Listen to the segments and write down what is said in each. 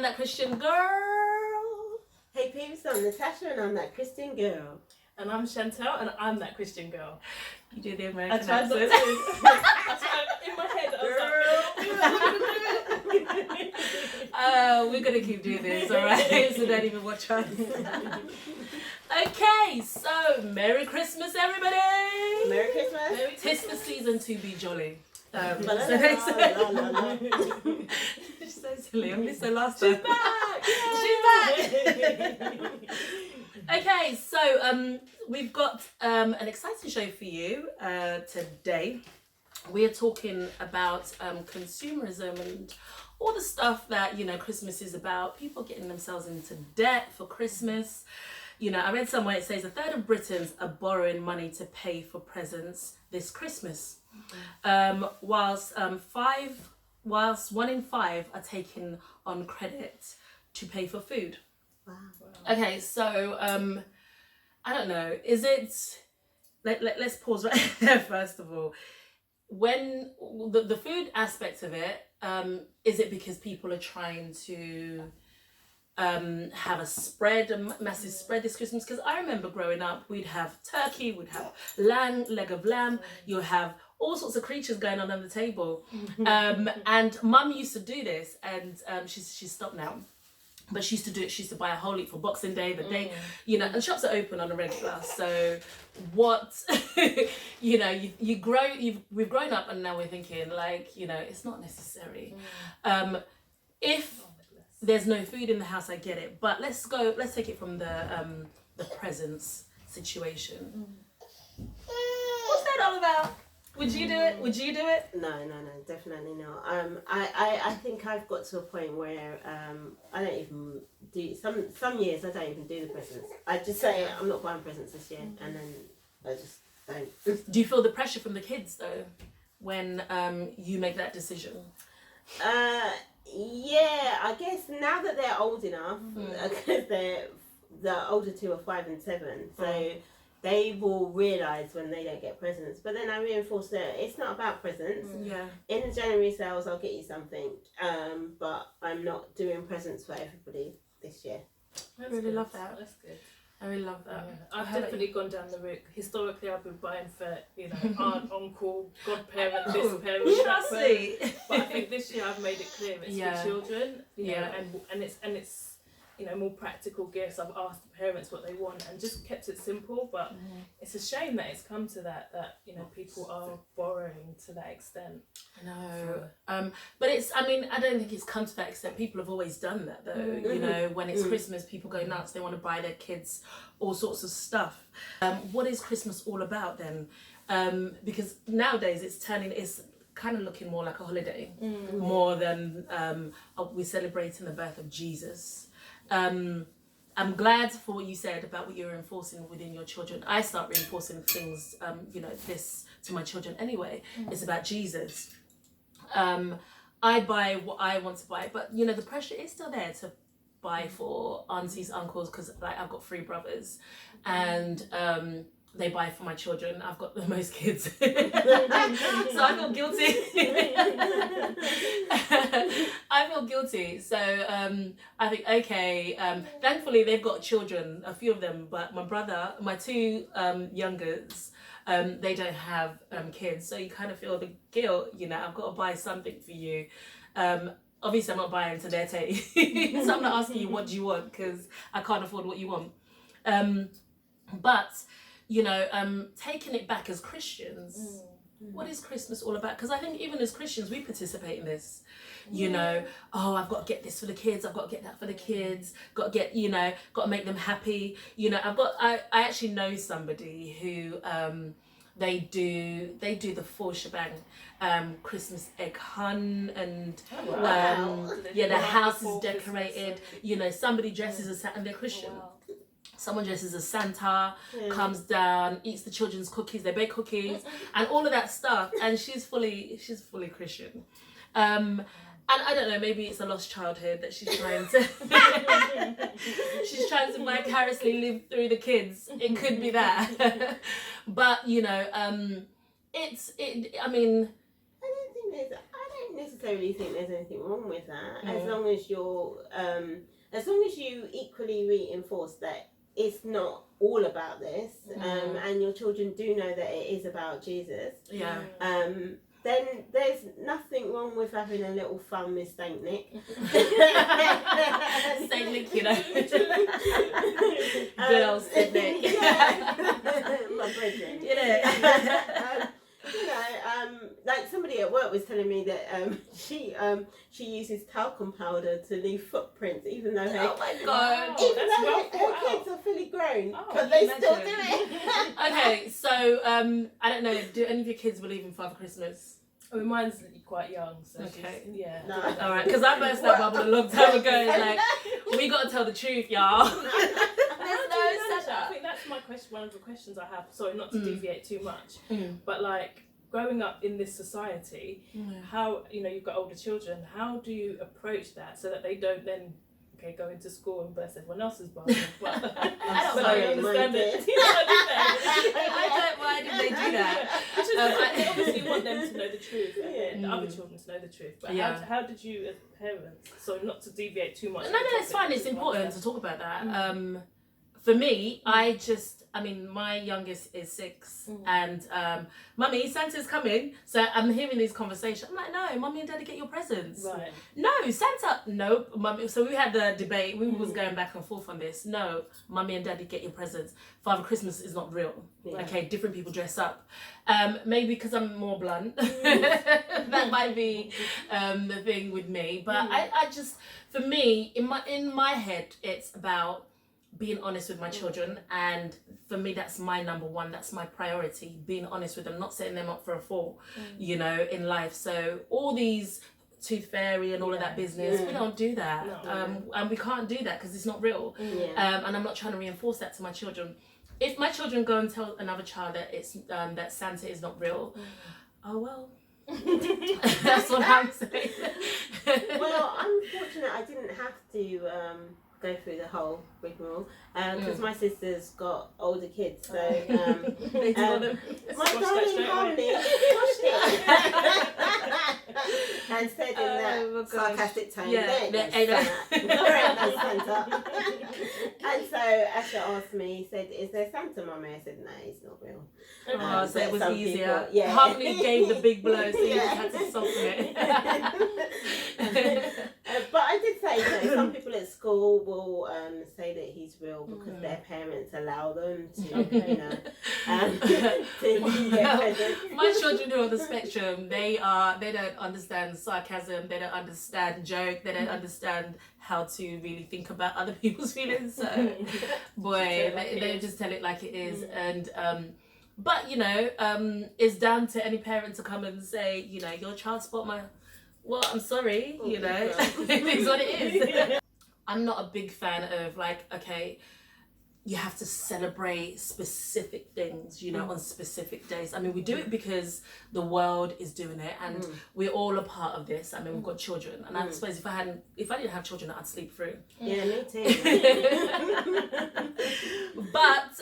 I'm that Christian girl. Hey peeps, I'm Natasha and I'm that Christian girl. And I'm Chantel and I'm that Christian girl. You do the I American tried not to. accent. I tried in my head. I was We're gonna keep doing this, alright? So don't even watch us. Okay, so Merry Christmas, everybody! Merry Christmas. Tis the season to be jolly. La, So la, la, la, la. She's so silly. I missed her last time. She's back! Okay, so we've got an exciting show for you today. We are talking about consumerism and all the stuff that, you know, Christmas is about. People getting themselves into debt for Christmas. You know, I read somewhere it says 1/3 of Britons are borrowing money to pay for presents this Christmas. Whilst 1 in 5 are taking on credit to pay for food. Wow. Okay, so I don't know. Is it? Let's pause right there first of all. When the food aspect of it, is it because people are trying to have a spread, a massive spread this Christmas? Because I remember growing up, we'd have turkey, we'd have leg of lamb, you'll have all sorts of creatures going on the table. And Mum used to do this, and she's stopped now. But she used to do it. She used to buy a whole heap for Boxing Day, the day, you know, and shops are open on a regular. So, what, you know, we've grown up, and now we're thinking like, you know, it's not necessary. If there's no food in the house, I get it. But let's take it from the presents situation. What's that all about? Would you do it? Would you do it? No, definitely not. I think I've got to a point where I don't even do some years I don't even do the presents. I just say I'm not buying presents this year, and then I just don't. Do you feel the pressure from the kids though, when you make that decision? Yeah, I guess now that they're old enough, because the older two are 5 and 7, so. They will realise when they don't get presents. But then I reinforce that it's not about presents. Yeah. In the January sales, I'll get you something. But I'm not doing presents for everybody this year. I really love that. That's good. I really love that. Yeah. I've definitely gone down the route. Historically, I've been buying for, you know, aunt, uncle, godparent, this parent, that parent. But I think this year I've made it clear it's for children. You know, and it's you know, more practical gifts. I've asked the parents what they want and just kept it simple, but it's a shame that it's come to that you know, people are borrowing to that extent. I know. But it's, I mean, I don't think it's come to that extent. People have always done that though. You know, when it's Christmas, people go nuts. They want to buy their kids all sorts of stuff. What is Christmas all about then? Because nowadays it's kind of looking more like a holiday, more than we're celebrating the birth of Jesus. I'm glad for what you said about what you're reinforcing within your children. I start reinforcing things, you know, this to my children anyway. It's about Jesus. I buy what I want to buy, but you know, the pressure is still there to buy for aunties, uncles, because like I've got 3 brothers, and they buy for my children. I've got the most kids. So I feel guilty. I feel guilty. So I think, okay, thankfully they've got children, a few of them, but my 2 youngers, they don't have kids. So you kind of feel the guilt, you know, I've got to buy something for you. Obviously I'm not buying to their taste. So I'm not asking you what do you want, because I can't afford what you want. But you know, taking it back as Christians, what is Christmas all about? Because I think even as Christians, we participate in this. You know, oh, I've got to get this for the kids. I've got to get that for the kids. Got to get, you know, got to make them happy. You know, I actually know somebody who they do the full shebang. Christmas egg hunt, and the house is decorated. You know, somebody dresses as Santa, and they're Christian. Someone dresses as Santa, comes down, eats the children's cookies, they bake cookies, and all of that stuff. And she's fully Christian. And I don't know, maybe it's a lost childhood that she's trying to vicariously live through the kids. It could be that. But you know, I mean, I don't necessarily think there's anything wrong with that, as Mm. long as as long as you equally reinforce that it's not all about this, and your children do know that it is about Jesus. Yeah. Then there's nothing wrong with having a little fun with Saint Nick. Saint Nick, you know. Good old Saint Nick. My brethren. You know. Like somebody at work was telling me that she uses talcum powder to leave footprints, even though her, Oh my god. Oh, even that's though well her thought kids are fully grown, Oh, but they imagine. still do it. Okay, so I don't know. Do any of your kids believe in Father Christmas? I mean, mine's quite young, so Okay. she's, yeah. No. All right, because I burst that bubble a long time ago. It's like we got to tell the truth, y'all. How do you manage that? I think that's my question. One of the questions I have. Sorry, not to deviate too much, but like growing up in this society, how you've got older children. How do you approach that so that they don't then go into school and burst everyone else's bubble? But I'm but sorry, I understand mine it. did. You know what I mean? Why did they do that? Which is they obviously want them to know the truth, and the other Mm. children to know the truth. But Yeah. how did you, as parents, so not to deviate too much? No, it's fine. It's important to talk about that. For me, I mean, my youngest is 6, and Mummy, Santa's coming. So I'm hearing these conversations. I'm like, no, Mummy and Daddy, get your presents. Right. No, Santa. Nope, Mummy. So we had the debate. We was going back and forth on this. No, Mummy and Daddy, get your presents. Father Christmas is not real. Yeah. Okay, different people dress up. Maybe because I'm more blunt. That might be the thing with me. But I just, for me, in my head, it's about being honest with my children, and for me that's my number one, that's my priority, being honest with them, not setting them up for a fall in life. So all these tooth fairy and all of that business, we don't do that. No. And we can't do that because it's not real. Yeah. And I'm not trying to reinforce that to my children. If my children go and tell another child that it's that Santa is not real, oh well. That's what I'm saying. Well, I'm fortunate I didn't have to go through the whole rigmarole because my sister's got older kids, so They do all them. my Squash that darling straight Harmony squashed it and said in Oh my that gosh. sarcastic tone, Yeah, there it there goes, ain't no- Santa. There ain't no Santa. And so Asher asked me, he said, is there Santa, Mummy? I said, no, he's not real. Oh, so it but was some easier. people- yeah. Harmony gave the big blow, so you Yeah. had to soften it. But I did say, some people at school will say that he's real because their parents allow them to, to get presents. My children who are on the spectrum, they don't understand sarcasm, they don't understand joke, they don't understand how to really think about other people's feelings. So, boy, they just tell it like it is. And but it's down to any parent to come and say, your child spot my. Well, I'm sorry, it is what it is. I'm not a big fan of you have to celebrate specific things, on specific days. I mean, we do it because the world is doing it, and we're all a part of this. I mean, we've got children, and I suppose if I didn't have children, I'd sleep through. Yeah, me too. But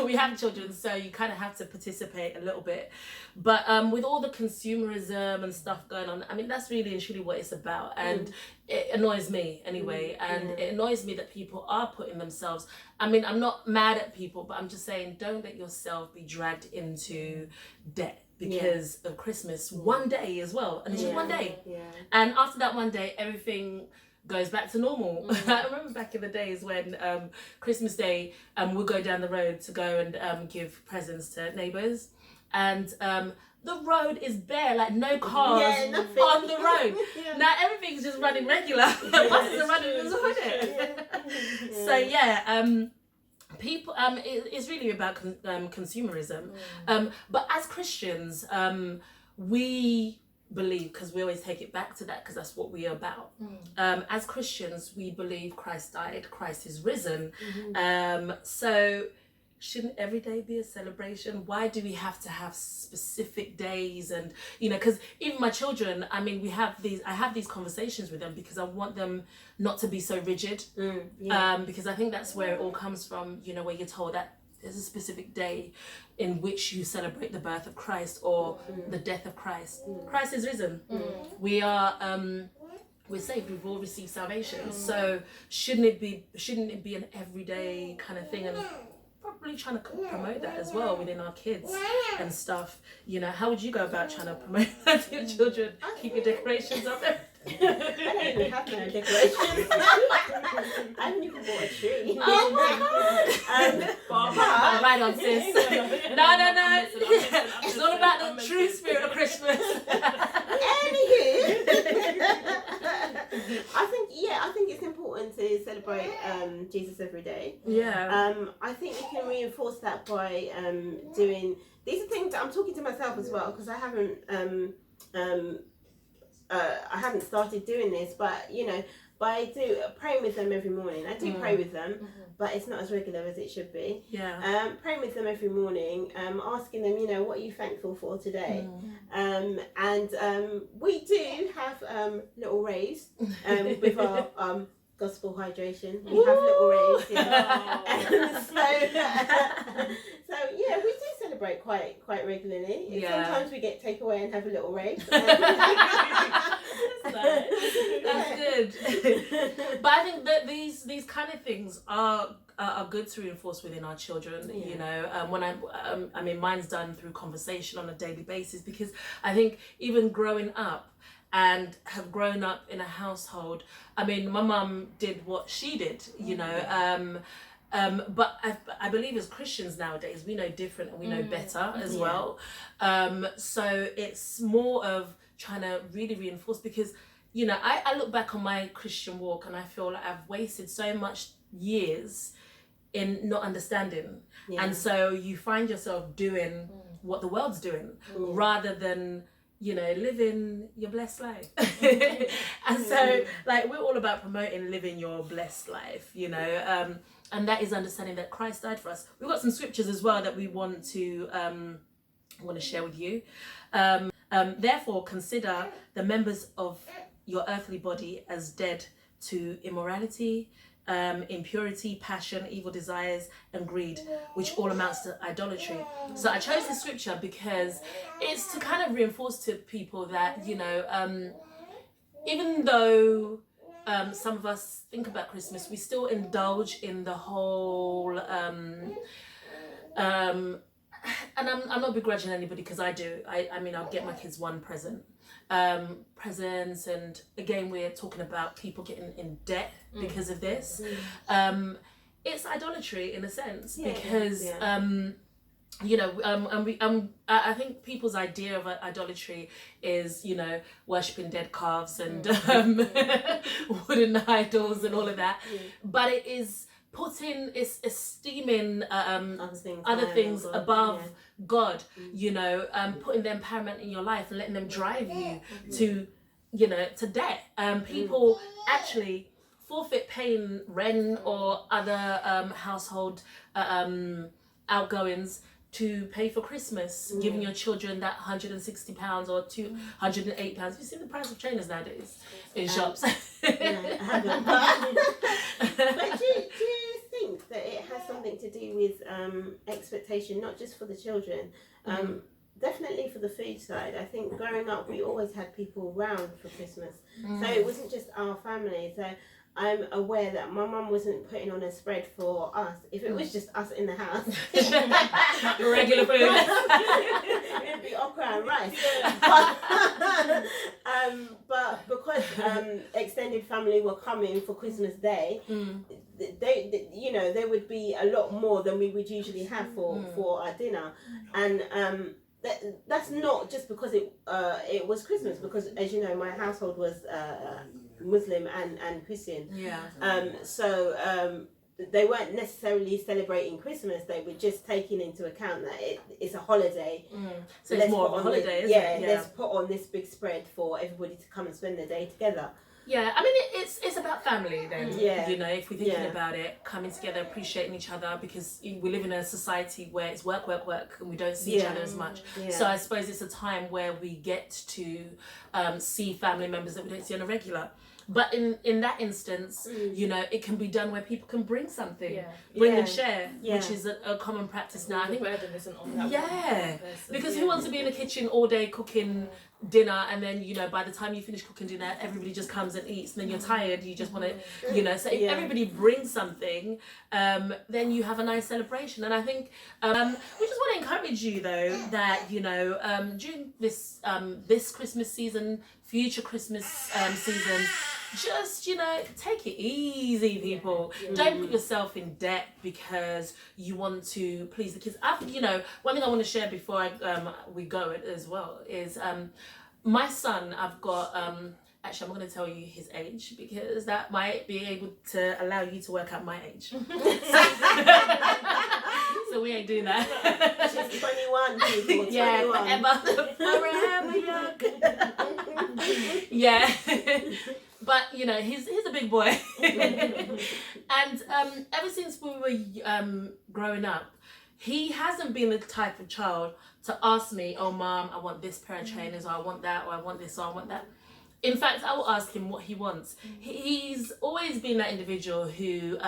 we have children, so you kind of have to participate a little bit. But with all the consumerism and stuff going on, I mean, that's really and truly what it's about. And it annoys me anyway. And it annoys me that people are putting themselves, I mean, I'm not mad at people, but I'm just saying, don't let yourself be dragged into debt because of Christmas. One day as well. And it's just one day. Yeah. And after that one day, everything goes back to normal. I remember back in the days when Christmas Day, we'd go down the road to go and give presents to neighbours. And the road is bare, like no cars on the road. Now everything's just running regular. Buses are running as well. So people, it's really about consumerism. But as Christians, we believe, because we always take it back to that, because that's what we are about. As Christians, we believe Christ died, Christ is risen. So shouldn't every day be a celebration? Why do we have to have specific days? And because even my children, I mean, I have these conversations with them because I want them not to be so rigid. Because I think that's where it all comes from, where you're told that there's a specific day in which you celebrate the birth of Christ or the death of Christ. Christ is risen. We are we're saved. We've all received salvation. So shouldn't it be an everyday kind of thing, and probably trying to promote that as well within our kids and stuff. You know, how would you go about trying to promote that to your children? Keep your decorations up there. I don't even have no decorations. I haven't even bought a tree. Oh my God! Right on, sis. No. It's all about the true spirit of Christmas. Anywho, I think it's important to celebrate Jesus every day. Yeah. I think you can reinforce that by doing. These are things that I'm talking to myself as well, because I haven't started doing this, but you know, by praying with them every morning. I do pray with them, but it's not as regular as it should be. Yeah. Praying with them every morning, asking them, you know, what are you thankful for today? And we do have little raves with our gospel hydration. We have little raves, so yeah, we do celebrate quite regularly. Yeah. Sometimes we get takeaway and have a little rave. That's good. But I think that these kind of things are good to reinforce within our children. Yeah. You know, when I mean, mine's done through conversation on a daily basis, because I think even growing up and have grown up in a household, I mean, my mum did what she did, you know, but I believe as Christians nowadays, we know different and we know better as well. So it's more of trying to really reinforce, because, you know, I look back on my Christian walk and I feel like I've wasted so much years in not understanding. And so you find yourself doing what the world's doing rather than, you know, living your blessed life. And so, like, we're all about promoting living your blessed life, you know, and that is understanding that Christ died for us. We've got some scriptures as well that we want to share with you. Therefore, consider the members of your earthly body as dead to immorality, impurity, passion, evil desires, and greed, which all amounts to idolatry. So I chose this scripture because it's to kind of reinforce to people that, you know, even though some of us think about Christmas, we still indulge in the whole and I'm not begrudging anybody, because I do. I mean, I'll get my kids one presents, and again, we're talking about people getting in debt because of this. It's idolatry in a sense, because you know, I think people's idea of idolatry is, you know, worshipping dead calves and wooden idols and all of that, but it is it's esteeming other things above God, you know, putting them paramount in your life and letting them drive you to, you know, to debt. People actually forfeit paying rent or other household outgoings to pay for Christmas, giving your children that £160 or £208. Have you seen the price of trainers nowadays in shops? No, I haven't. But do you think that it has something to do with expectation, not just for the children, definitely for the food side? I think growing up, we always had people round for Christmas, so it wasn't just our family. So I'm aware that my mum wasn't putting on a spread for us. If it was just us in the house, regular food, it'd be okra and rice. But because extended family were coming for Christmas Day, they you know, there would be a lot more than we would usually have for our dinner, and that's not just because it was Christmas, because, as you know, my household was Muslim and Christian. So they weren't necessarily celebrating Christmas. They were just taking into account that it's a holiday. So it's more of a holiday, isn't it? Yeah. Let's put on this big spread for everybody to come and spend the day together. Yeah, I mean, it's about family then. Yeah. You know, if we're thinking about it, coming together, appreciating each other, because we live in a society where it's work, and we don't see each other as much. So I suppose it's a time where we get to see family members that we don't see on a regular. But in that instance, you know, it can be done where people can bring something, Yeah. and share, Yeah. which is a common practice now. I The think burden isn't on that Yeah. one person. because who wants to be in the kitchen all day cooking dinner, and then, you know, by the time you finish cooking dinner, everybody just comes and eats, and then you're tired, you just want to, you know. So if Yeah. everybody brings something, then you have a nice celebration. And I think we just want to encourage you, though, that, you know, during this Christmas season, future Christmas seasons, just, you know, take it easy, people. Don't put yourself in debt because you want to please the kids. You know, one thing I want to share before we go as well is my son. I've got actually, I'm not going to tell you his age because that might be able to allow you to work out my age. So we ain't doing that. She's 21, people. 21. Yeah, forever young. Yeah. But, you know, he's a big boy. And ever since we were growing up, he hasn't been the type of child to ask me, oh, Mom, I want this pair of trainers, or I want that, or I want this, or I want that. In fact, I will ask him what he wants. He's always been that individual who,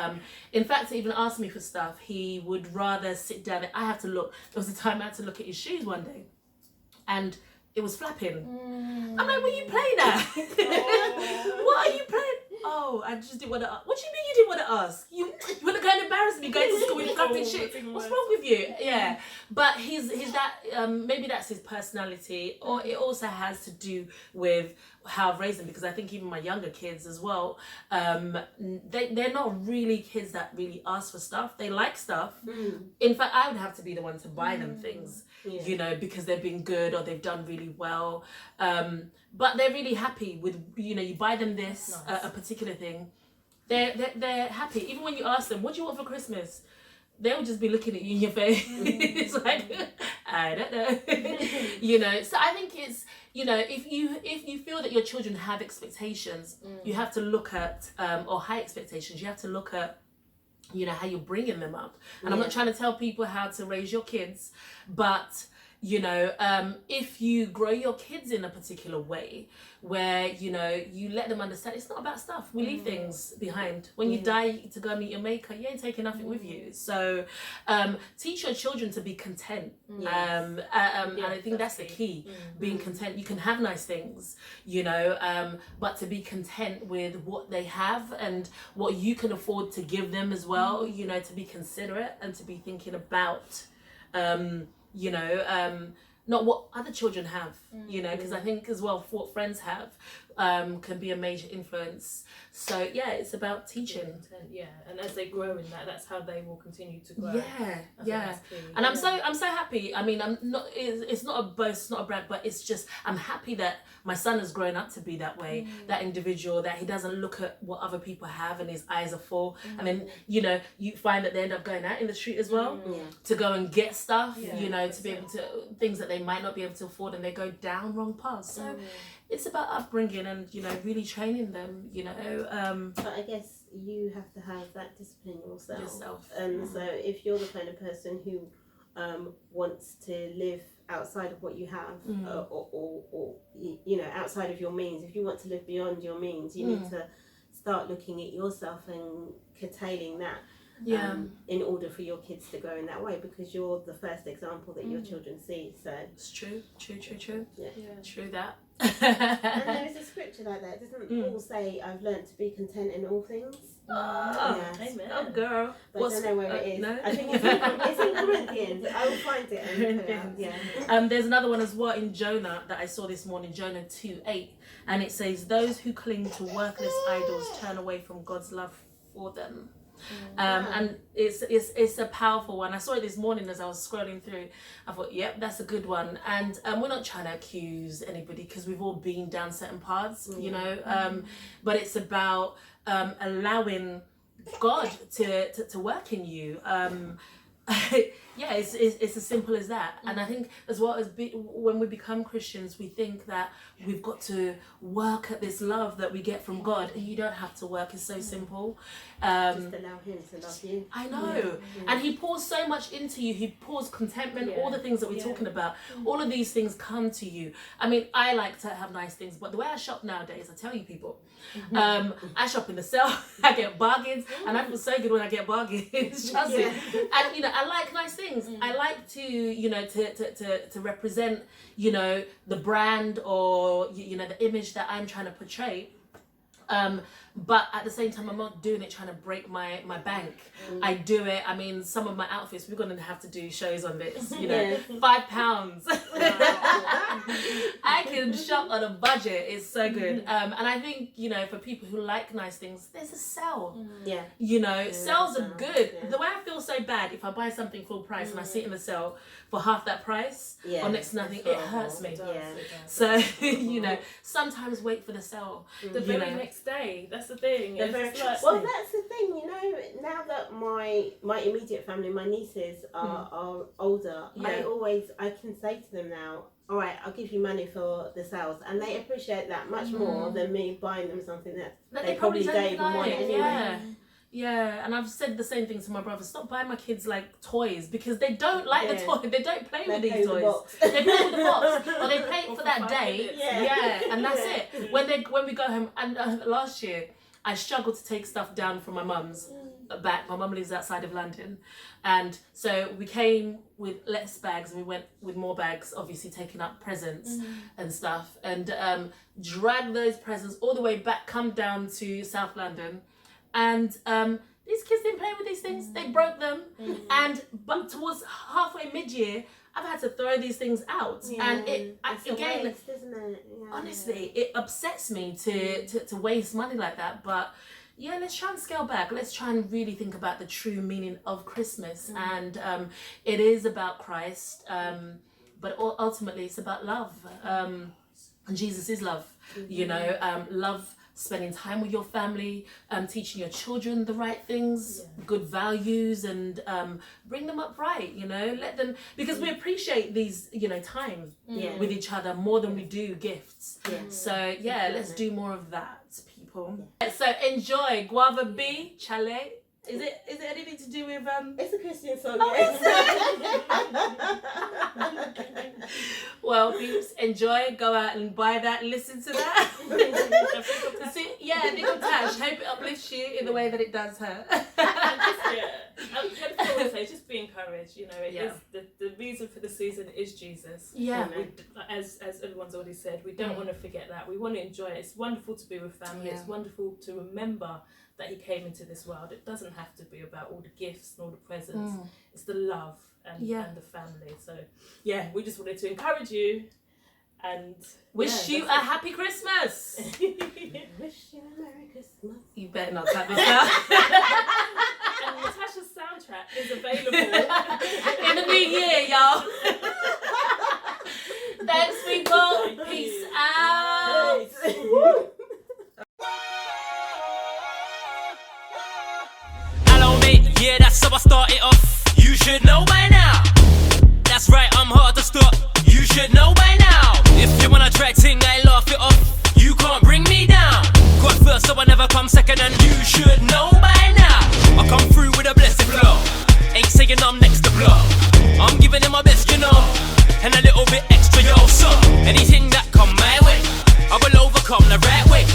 in fact, to even ask me for stuff, he would rather sit down. I had to look. There was a time I had to look at his shoes one day, and it was flapping. I'm like, what are you playing at? What are you playing? Oh, I just didn't want to ask. What do you mean you didn't want to ask? You want to go and embarrass me going to school with flapping shit? What's wrong with you? Yeah. But he's that, maybe that's his personality, or it also has to do with how I've raised them, because I think even my younger kids as well, they're not really kids that really ask for stuff. They like stuff. In fact, I would have to be the one to buy them things, you know, because they've been good or they've done really well. But they're really happy with, you know, you buy them this, a particular thing. They're happy. Even when you ask them, what do you want for Christmas? They'll just be looking at you in your face. It's like, I don't know. You know, so I think it's, you know, if you feel that your children have expectations, you have to look at, or high expectations, you have to look at, you know, how you're bringing them up. And I'm not trying to tell people how to raise your kids, but, you know, if you grow your kids in a particular way where, you know, you let them understand it's not about stuff. We leave things behind. When you die to go meet your maker, you ain't taking nothing with you. So teach your children to be content. And I think that's the key. Being content. You can have nice things, you know, but to be content with what they have and what you can afford to give them as well, you know, to be considerate and to be thinking about you know, not what other children have, you know, because I think as well what friends have can be a major influence. So yeah, it's about teaching. Yeah, and as they grow in that, that's how they will continue to grow. Yeah. And I'm so happy. I mean, I'm not. It's not a boast, not a brag, but it's just I'm happy that my son has grown up to be that way, that individual, that he doesn't look at what other people have and his eyes are full. And then, you know, you find that they end up going out in the street as well to go and get stuff, you know, to be able to things that they might not be able to afford, and they go down wrong paths. So it's about upbringing and, you know, really training them, you know. But I guess you have to have that discipline yourself. And so if you're the kind of person who wants to live outside of what you have, or you know, outside of your means, if you want to live beyond your means, you need to start looking at yourself and curtailing that. In order for your kids to grow in that way, because you're the first example that your children see. So it's true. Yeah. True that. And there is a scripture like that. Doesn't Paul say, "I've learned to be content in all things"? Amen. Oh, girl. But I don't know where it is. No? I think it's in Corinthians. I will find it. And put it out. Yeah. There's another one as well in Jonah that I saw this morning, Jonah 2:8, and it says, "Those who cling to worthless idols turn away from God's love for them." And it's a powerful one. I saw it this morning as I was scrolling through. I thought, yep, that's a good one. And we're not trying to accuse anybody, because we've all been down certain paths, you know. But it's about allowing God to work in you. yeah, it's as simple as that. And I think as well as when we become Christians, we think that we've got to work at this love that we get from God, and you don't have to work. It's so simple. Just allow him to love you. I know. And he pours so much into you. He pours contentment, all the things that we're talking about. All of these things come to you. I mean, I like to have nice things, but the way I shop nowadays, I tell you people, I shop in the sale, I get bargains, and I feel so good when I get bargains. Trust me. And you know, I like nice things. I like to, you know, to represent, you know, the brand or you know, the image that I'm trying to portray. But at the same time, I'm not doing it trying to break my bank. I do it. I mean, some of my outfits, we're going to have to do shows on this, you know, £5. I can shop on a budget. It's so good. And I think, you know, for people who like nice things, there's a sale. Yeah. You know, sales are good. The way I feel so bad, if I buy something full price and I see it in the sale for half that price or next to nothing, it hurts me. So, you know, sometimes wait for the sale. The very next day. That's the thing. Well, that's the thing, you know, now that my immediate family, my nieces are older, I can say to them now, all right, I'll give you money for the sales, and they appreciate that much more than me buying them something that they probably don't even want anyway. Yeah, and I've said the same thing to my brother. Stop buying my kids like toys, because they don't like the toy. They don't play with these toys. They play with the box, or they play it for that day. And that's it. When we go home, and last year I struggled to take stuff down from my mum's back. My mum lives outside of London, and so we came with less bags, and we went with more bags, obviously taking up presents and stuff, and dragged those presents all the way back, come down to South London. And these kids didn't play with these things. They broke them. But towards halfway mid-year, I've had to throw these things out. And again, waste, isn't it? Honestly, it upsets me to waste money like that. But yeah, let's try and scale back. Let's try and really think about the true meaning of Christmas. And it is about Christ, but ultimately it's about love. And Jesus is love. You know, love. Spending time with your family, teaching your children the right things, good values, and bring them up right, you know, let them, because we appreciate these, you know, time with each other more than we do gifts. So yeah, let's do more of that, people. So enjoy Guava B, Chalet. Is it anything to do with It's a Christian song. Well, peeps, enjoy. Go out and buy that. Listen to that. Nickel Tash. Hope it uplifts you in the way that it does her. Just be encouraged. You know, it is the reason for the season is Jesus. Yeah. As everyone's already said, we don't want to forget that. We want to enjoy it. It's wonderful to be with family. It's wonderful to remember that he came into this world. It doesn't have to be about all the gifts and all the presents. It's the love and the family. So yeah, we just wanted to encourage you and wish you a happy Christmas. Wish you a Merry Christmas. You better not cut this out. And Natasha's soundtrack is available in the new year, y'all. Thanks, people. Peace out. Yeah, that's how I started off. You should know by now. That's right, I'm hard to stop. You should know by now. If you wanna try ting, I laugh it off. You can't bring me down. God first, so I never come second, and you should know by now. I come through with a blessed flow. Ain't saying I'm next to blow. I'm giving it my best, you know, and a little bit extra, yo. So anything that come my way, I will overcome the right way.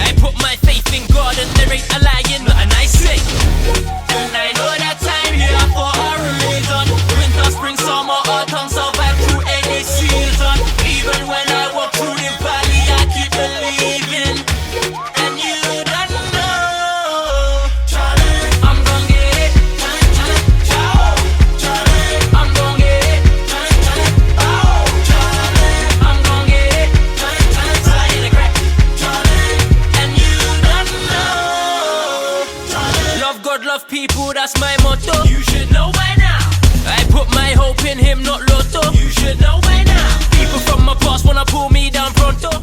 I put my faith in God, and there ain't a lie in nothing I say. And I know that time here for a reason. Winter, spring, summer, autumn, survive through any season. Even when I walk through the valley, I keep believing. And you don't know, Charlie, I'm gonna get it. Charlie, I'm gonna get it. Charlie, I'm gonna get it. Fly in the crack. Charlie, and you don't know, Charlie. Love God, love people, that's my motto. You should know by now. I put my hope in him, not lotto. You should know by now. People from my past wanna pull me down pronto.